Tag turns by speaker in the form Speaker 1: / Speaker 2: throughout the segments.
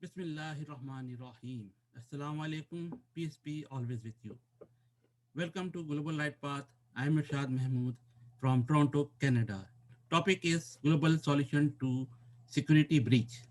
Speaker 1: Bismillahirrahmanirrahim. Assalamu alaikum. Peace be always with you. Welcome to Global Light Path. I am Irshad Mahmood from Toronto, Canada. Topic is Global Solution to Security Breach.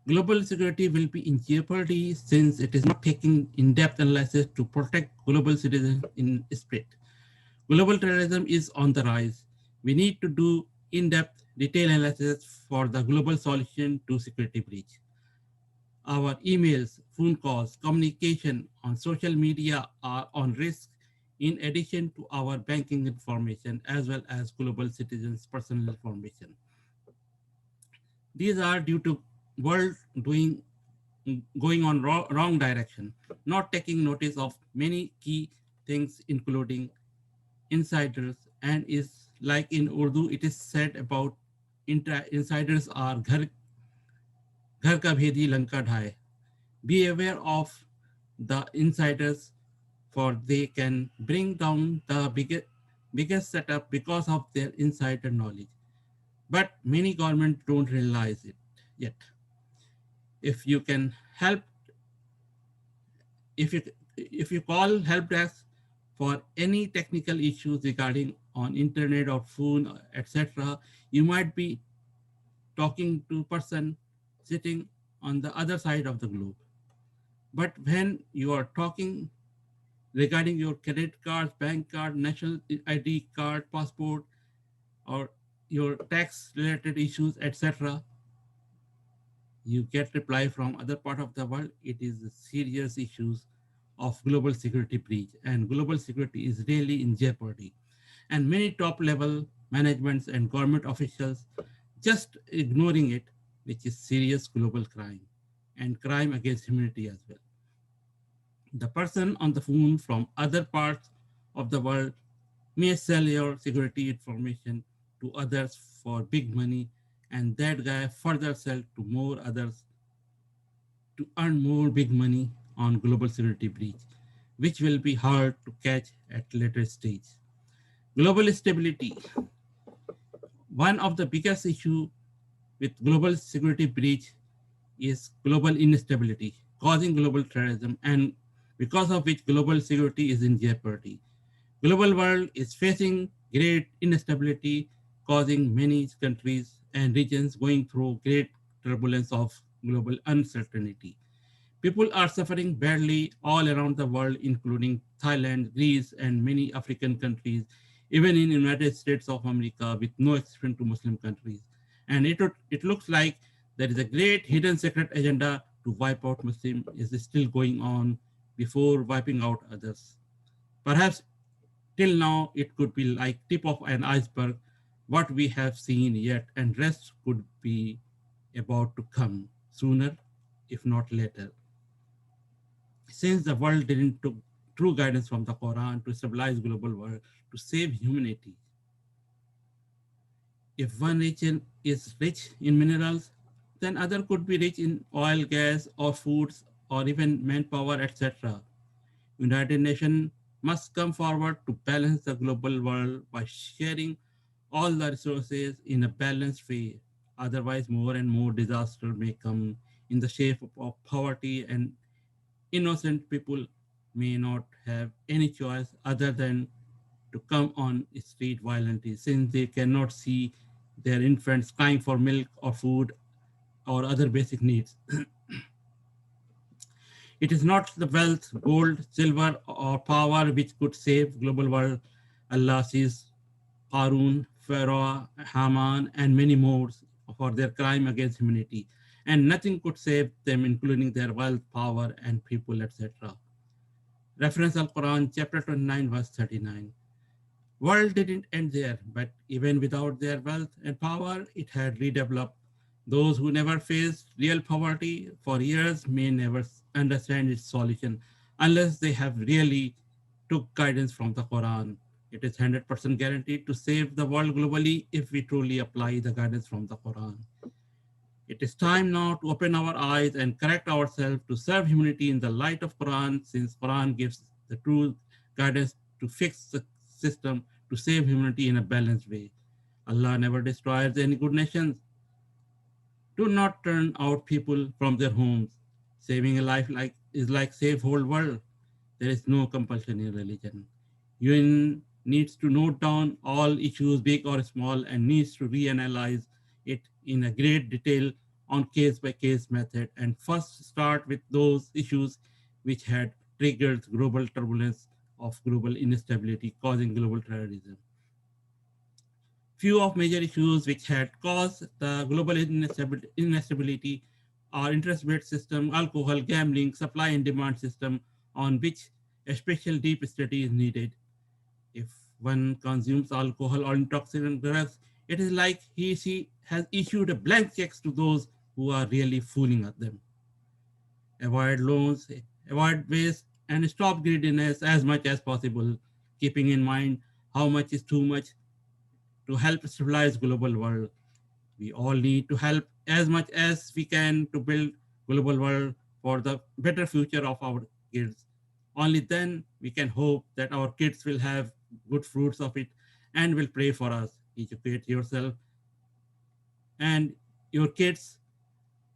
Speaker 1: Global security will be in jeopardy since it is not taking in-depth analysis to protect global citizens in spirit. Global terrorism is on the rise. We need to do in-depth detailed analysis for the global solution to security breach. Our emails, phone calls, communication on social media are on risk in addition to our banking information as well as global citizens' personal information. These are due to world doing going on wrong direction, not taking notice of many key things including insiders and is like in Urdu it is said about insiders are घर का भेदी Lanka ढाए. Be aware of the insiders for they can bring down the biggest setup because of their insider knowledge. But many governments don't realize it yet. If you can help, if you call help desk for any technical issues regarding on internet or phone, etc., you might be talking to person sitting on the other side of the globe. But when you are talking regarding your credit cards, bank card, national ID card, passport, or your tax related issues, etc., you get reply from other part of the world. It is serious issues of global security breach, and global security is really in jeopardy. And many top level managements and government officials just ignoring it, which is serious global crime and crime against humanity as well. The person on the phone from other parts of the world may sell your security information to others for big money, and that guy further sell to more others to earn more big money on global security breach, which will be hard to catch at later stage. Global stability. One of the biggest issue with global security breach is global instability, causing global terrorism, and because of which global security is in jeopardy. Global world is facing great instability, causing many countries and regions going through great turbulence of global uncertainty. People are suffering badly all around the world, including Thailand, Greece, and many African countries, even in United States of America, with no exception to Muslim countries. And it looks like there is a great hidden secret agenda to wipe out Muslim is still going on before wiping out others. Perhaps till now it could be like tip of an iceberg, what we have seen yet, and rest could be about to come sooner, if not later. Since the world didn't took true guidance from the Quran to stabilize global world to save humanity. If one region is rich in minerals, then other could be rich in oil, gas, or foods, or even manpower, etc. United Nations must come forward to balance the global world by sharing all the resources in a balanced way. Otherwise, more and more disaster may come in the shape of poverty, and innocent people may not have any choice other than to come on street violently since they cannot see their infants crying for milk or food or other basic needs. It is not the wealth, gold, silver, or power which could save global world. Allah sees Qarun, Pharaoh, Haman, and many more for their crime against humanity. And nothing could save them, including their wealth, power, and people, etc. Reference Al Quran, chapter 29, verse 39. World didn't end there, but even without their wealth and power, it had redeveloped. Those who never faced real poverty for years may never understand its solution unless they have really took guidance from the Quran. It is 100% guaranteed to save the world globally if we truly apply the guidance from the Quran. It is time now to open our eyes and correct ourselves to serve humanity in the light of Quran, since Quran gives the true guidance to fix the system to save humanity in a balanced way. Allah never destroys any good nations. Do not turn out people from their homes. Saving a life is like save whole world. There is no compulsion in religion. UN needs to note down all issues, big or small, and needs to reanalyze it in a great detail on case by case method and first start with those issues which had triggered global turbulence of global instability causing global terrorism. Few of major issues which had caused the global instability are interest-based system, alcohol, gambling, supply and demand system on which a special deep study is needed. If one consumes alcohol or intoxicant drugs, it is like she has issued a blank checks to those who are really fooling at them. Avoid loans, avoid waste, and stop greediness as much as possible, keeping in mind how much is too much to help stabilize global world. We all need to help as much as we can to build global world for the better future of our kids. Only then we can hope that our kids will have good fruits of it and will pray for us. Educate yourself and your kids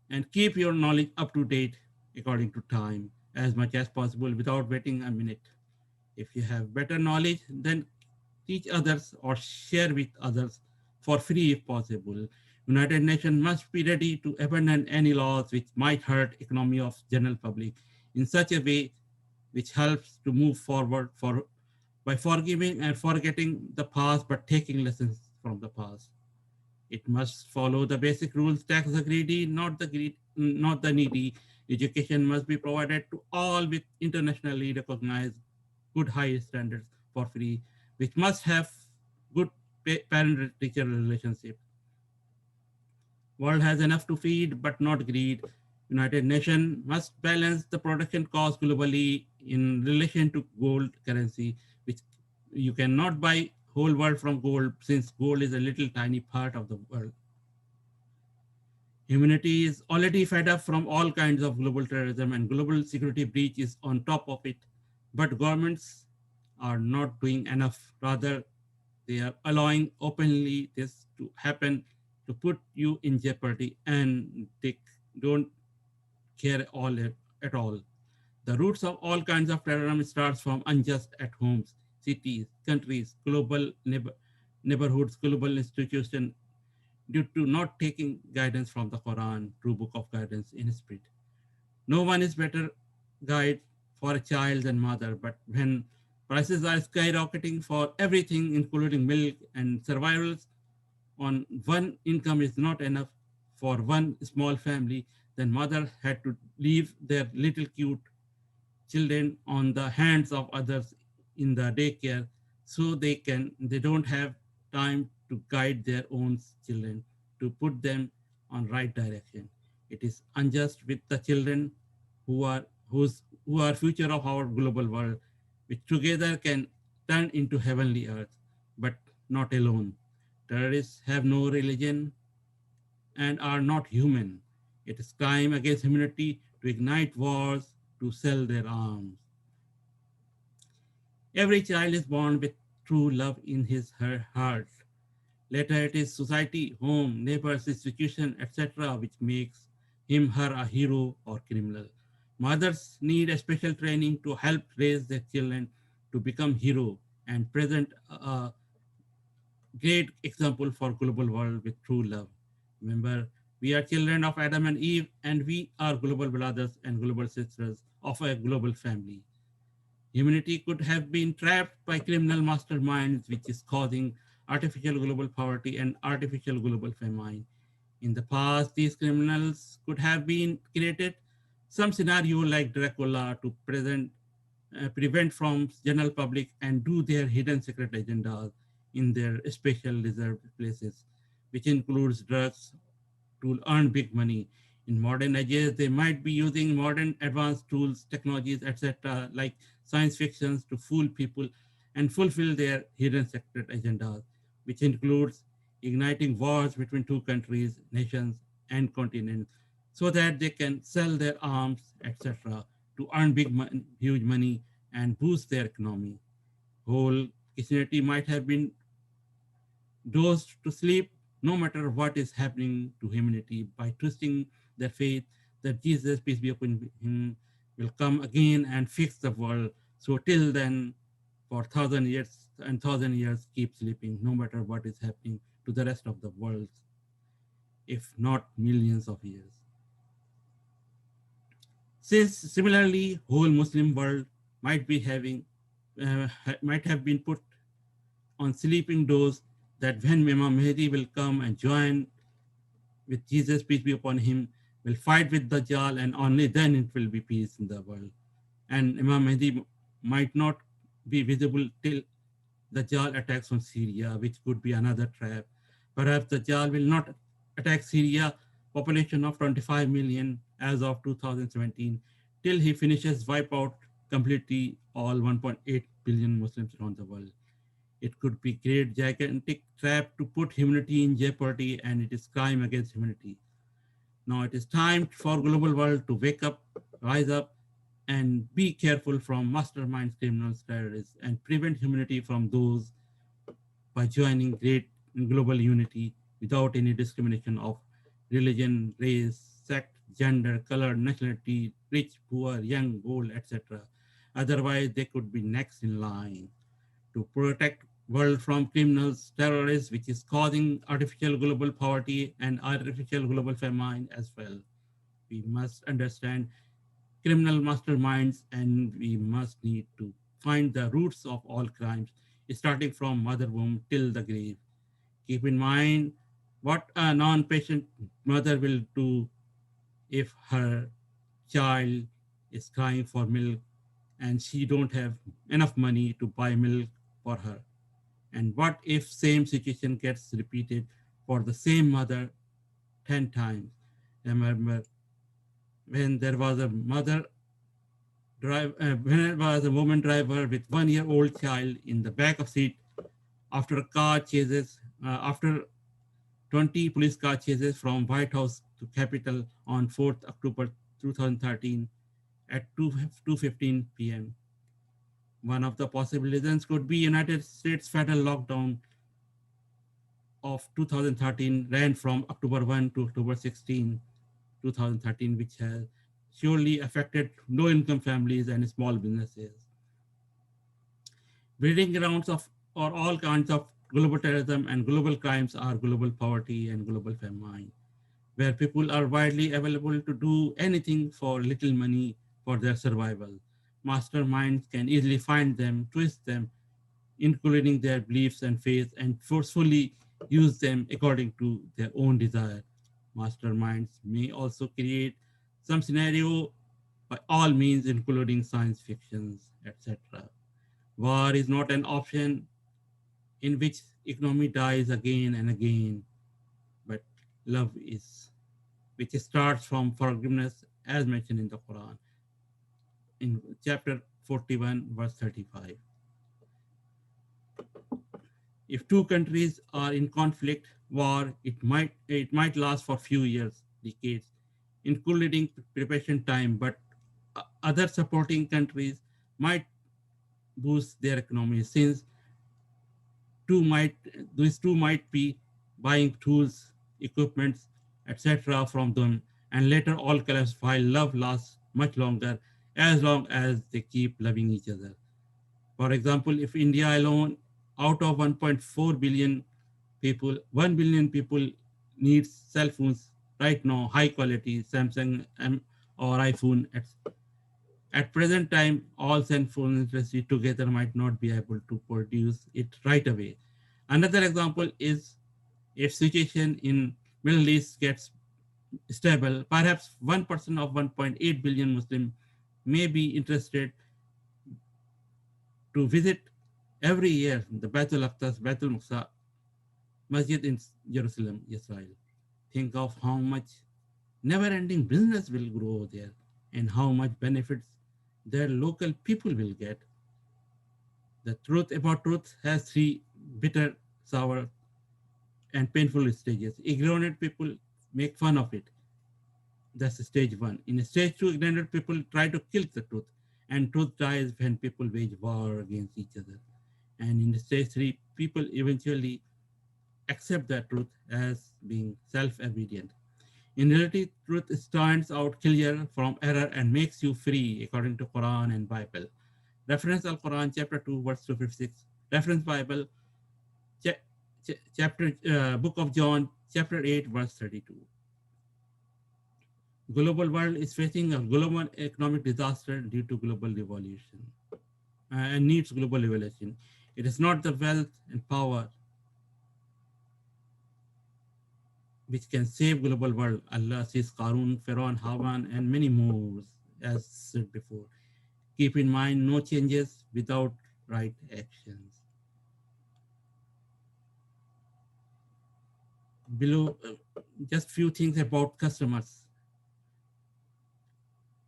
Speaker 1: and keep your knowledge up to date according to time as much as possible without waiting a minute. If you have better knowledge, then teach others or share with others for free if possible. United Nations must be ready to abandon any laws which might hurt economy of general public in such a way which helps to move forward by forgiving and forgetting the past but taking lessons from the past. It must follow the basic rules, tax the greedy, not the needy. Education must be provided to all with internationally recognized good high standards for free, which must have good parent-teacher relationship. World has enough to feed, but not greed. United Nations must balance the production cost globally in relation to gold currency, which you cannot buy whole world from gold since gold is a little tiny part of the world. Humanity is already fed up from all kinds of global terrorism and global security breach is on top of it. But governments are not doing enough. Rather, they are allowing openly this to happen to put you in jeopardy and they don't care at all. The roots of all kinds of terrorism starts from unjust at homes, cities, countries, global neighborhoods, global institutions, due to not taking guidance from the Quran, true book of guidance in spirit. No one is better guide for a child than mother, but when prices are skyrocketing for everything, including milk and survivals, on one income is not enough for one small family, then mother had to leave their little cute children on the hands of others in the daycare so they don't have time to guide their own children to put them on right direction. It is unjust with the children who are future of our global world, which together can turn into heavenly earth, but not alone. Terrorists have no religion and are not human. It is crime against humanity to ignite wars, to sell their arms. Every child is born with true love in his her heart. Later it is society, home, neighbors, institution, etc., which makes him her a hero or criminal. Mothers need a special training to help raise their children to become hero and present a great example for global world with true love. Remember, we are children of Adam and Eve, and we are global brothers and global sisters of a global family. Humanity could have been trapped by criminal masterminds, which is causing artificial global poverty and artificial global famine. In the past, these criminals could have been created some scenario like Dracula to prevent from general public and do their hidden secret agendas in their special reserved places, which includes drugs to earn big money. In modern ages, they might be using modern advanced tools, technologies, etc., like science fictions to fool people and fulfill their hidden secret agendas, which includes igniting wars between two countries, nations, and continents, so that they can sell their arms, etc., to earn huge money and boost their economy. Whole Christianity might have been dozed to sleep no matter what is happening to humanity, by twisting their faith that Jesus, peace be upon him, will come again and fix the world. So till then, for 1,000 years and 1,000 years, keep sleeping, no matter what is happening to the rest of the world, if not millions of years. Since similarly, whole Muslim world might be having might have been put on sleeping doors, that when Imam Mahdi will come and join with Jesus, peace be upon him, will fight with Dajjal, and only then it will be peace in the world. And Imam Mahdi might not be visible till Dajjal attacks on Syria, which could be another trap. Perhaps Dajjal will not attack Syria, population of 25 million as of 2017, till he finishes wipe out completely all 1.8 billion Muslims around the world. It could be great gigantic trap to put humanity in jeopardy, and it is crime against humanity. Now it is time for global world to wake up, rise up, and be careful from masterminds, criminals, terrorists, and prevent humanity from those by joining great global unity without any discrimination of religion, race, sect, gender, color, nationality, rich, poor, young, old, etc. Otherwise, they could be next in line to protect world from criminals, terrorists, which is causing artificial global poverty and artificial global famine as well. We must understand criminal masterminds, and we must need to find the roots of all crimes, starting from mother womb till the grave. Keep in mind what a non-patient mother will do if her child is crying for milk and she don't have enough money to buy milk for her. And what if same situation gets repeated for the same mother 10 times? Remember when there was a when there was a woman driver with 1-year-old child in the back of seat after a car chases, after 20 police car chases from White House to Capitol on 4th October 2013 at 2:15 p.m. One of the possible reasons could be United States federal lockdown of 2013 ran from October 1 to October 16, 2013, which has surely affected low-income families and small businesses. Breeding grounds of or all kinds of global terrorism and global crimes are global poverty and global famine, where people are widely available to do anything for little money for their survival. Masterminds can easily find them, twist them, including their beliefs and faith, and forcefully use them according to their own desire. Masterminds may also create some scenario by all means, including science fictions, etc. War is not an option in which economy dies again and again, but love is, which starts from forgiveness, as mentioned in the Quran, in chapter 41, verse 35. If two countries are in conflict, war, it might last for few years, decades, including preparation time, but other supporting countries might boost their economy, since two might these two might be buying tools, equipments, etc. from them, and later all collapse while love lasts much longer, as long as they keep loving each other. For example, if India alone, out of 1.4 billion people, 1 billion people needs cell phones right now, high quality Samsung or iPhone. At present time, all cell phone industry together might not be able to produce it right away. Another example is if situation in Middle East gets stable, perhaps 1% of 1.8 billion Muslim may be interested to visit every year the Baitul Aqdas, Baitul Muqsa Masjid in Jerusalem, Israel. Think of how much never-ending business will grow there and how much benefits their local people will get. The truth about truth has three bitter, sour, and painful stages. Ignorant people make fun of it. That's stage one. In stage two, ignorant people try to kill the truth, and truth dies when people wage war against each other. And in stage three, people eventually accept the truth as being self-evident. In reality, truth stands out clear from error and makes you free according to Quran and Bible. Reference Al Quran chapter 2 verse 256. Reference Bible chapter Book of John chapter 8 verse 32. Global world is facing a global economic disaster due to global revolution and needs global revolution. It is not the wealth and power which can save global world. Allah sees Qarun, Pharaoh, Haman, and many more, as said before. Keep in mind, no changes without right actions. Below, just few things about customers.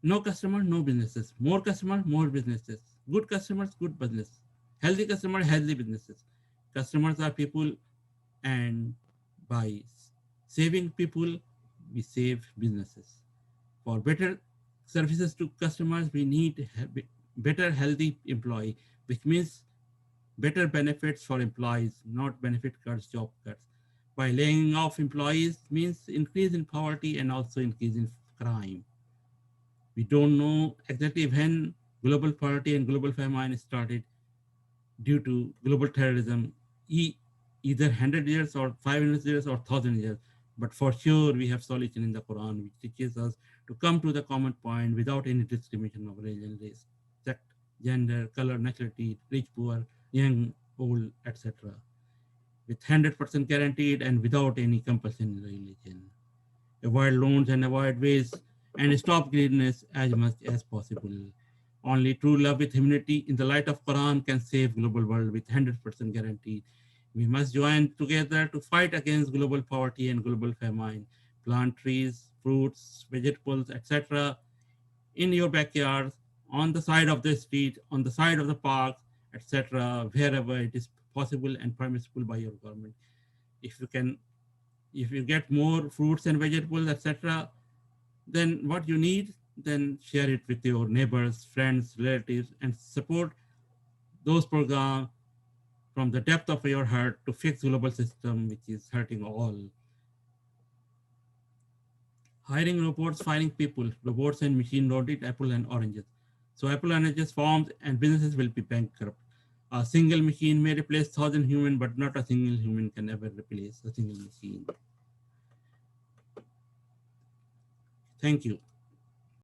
Speaker 1: No customer, no businesses. More customer, more businesses. Good customers, good business. Healthy customer, healthy businesses. Customers are people, and by saving people, we save businesses. For better services to customers, we need better healthy employee, which means better benefits for employees, not benefit cuts, job cuts. By laying off employees means increase in poverty and also increase in crime. We don't know exactly when global poverty and global famine started due to global terrorism, either 100 years or 500 years or 1,000 years. But for sure, we have solution in the Quran, which teaches us to come to the common point without any discrimination of religion, race, sect, gender, color, nationality, rich, poor, young, old, etc. With 100% guaranteed and without any compulsion in religion. Avoid loans and avoid waste and stop greediness as much as possible. Only true love with humanity in the light of Quran can save global world with 100% guarantee. We must join together to fight against global poverty and global famine. Plant trees, fruits, vegetables, etc. in your backyard, on the side of the street, on the side of the park, etc. wherever it is possible and permissible by your government. If you can, if you get more fruits and vegetables, etc., then what you need, then share it with your neighbors, friends, relatives, and support those programs from the depth of your heart to fix global system which is hurting all. Hiring robots, firing people. Robots and machine don't eat apple and oranges. So apple and oranges farms and businesses will be bankrupt. A single machine may replace 1,000 humans, but not a single human can ever replace a single machine. Thank you.